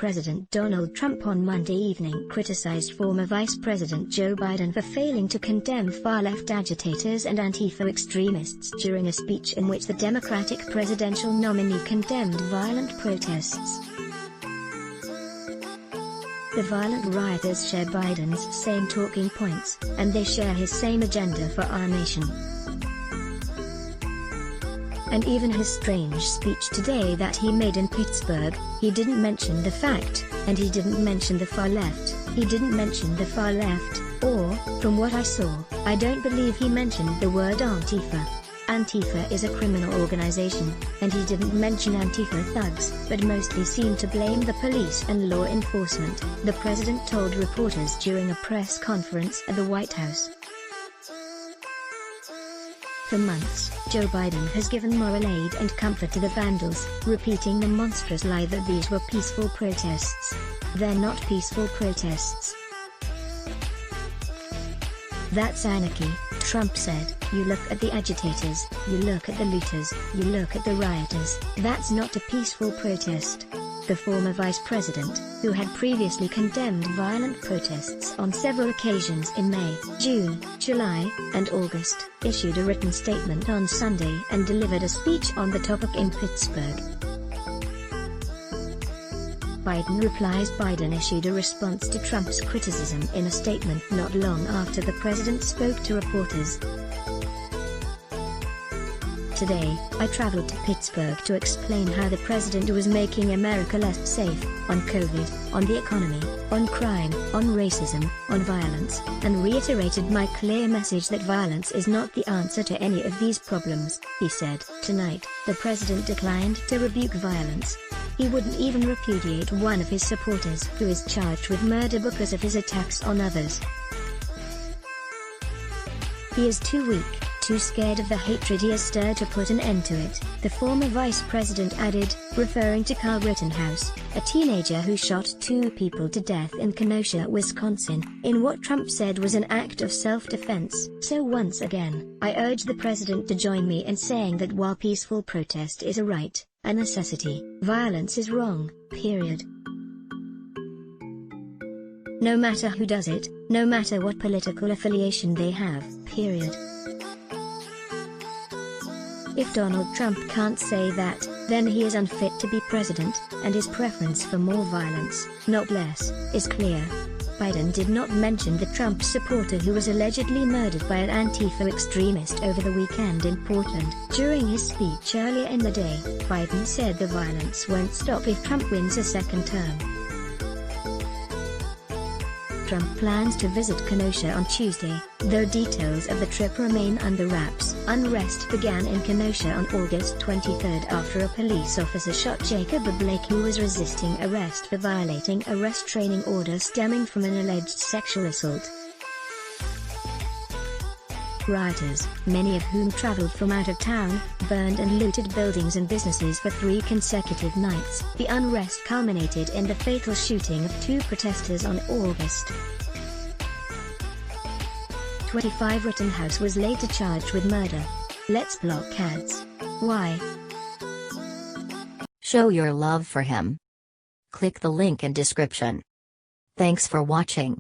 President Donald Trump on Monday evening criticized former Vice President Joe Biden for failing to condemn far-left agitators and Antifa extremists during a speech in which the Democratic presidential nominee condemned violent protests. The violent rioters share Biden's same talking points, and they share his same agenda for our nation. And even his strange speech today that he made in Pittsburgh, he didn't mention the fact, and he didn't mention the far left, or, from what I saw, I don't believe he mentioned the word Antifa. Antifa is a criminal organization, and he didn't mention Antifa thugs, but mostly seemed to blame the police and law enforcement, the president told reporters during a press conference at the White House. For months, Joe Biden has given moral aid and comfort to the vandals, repeating the monstrous lie that these were peaceful protests. They're not peaceful protests. That's anarchy, Trump said. You look at the agitators, you look at the looters, you look at the rioters. That's not a peaceful protest. The former vice president, who had previously condemned violent protests on several occasions in May, June, July, and August, issued a written statement on Sunday and delivered a speech on the topic in Pittsburgh. Biden replies. Biden issued a response to Trump's criticism in a statement not long after the president spoke to reporters. Today, I traveled to Pittsburgh to explain how the president was making America less safe, on COVID, on the economy, on crime, on racism, on violence, and reiterated my clear message that violence is not the answer to any of these problems, he said. Tonight, the president declined to rebuke violence. He wouldn't even repudiate one of his supporters who is charged with murder because of his attacks on others. He is too weak, too scared of the hatred he has stirred to put an end to it, the former vice president added, referring to Kyle Rittenhouse, a teenager who shot 2 people to death in Kenosha, Wisconsin, in what Trump said was an act of self-defense. So once again, I urge the president to join me in saying that while peaceful protest is a right, a necessity, violence is wrong, period. No matter who does it, no matter what political affiliation they have, period. If Donald Trump can't say that, then he is unfit to be president, and his preference for more violence, not less, is clear. Biden did not mention the Trump supporter who was allegedly murdered by an Antifa extremist over the weekend in Portland. During his speech earlier in the day, Biden said the violence won't stop if Trump wins a second term. Trump plans to visit Kenosha on Tuesday, though details of the trip remain under wraps. Unrest began in Kenosha on August 23 after a police officer shot Jacob Blake, who was resisting arrest for violating a restraining order stemming from an alleged sexual assault. Rioters, many of whom traveled from out of town, burned and looted buildings and businesses for 3 consecutive nights. The unrest culminated in the fatal shooting of 2 protesters on August 25. Rittenhouse was later charged with murder. Let's block ads. Why? Show your love for him. Click the link in description. Thanks for watching.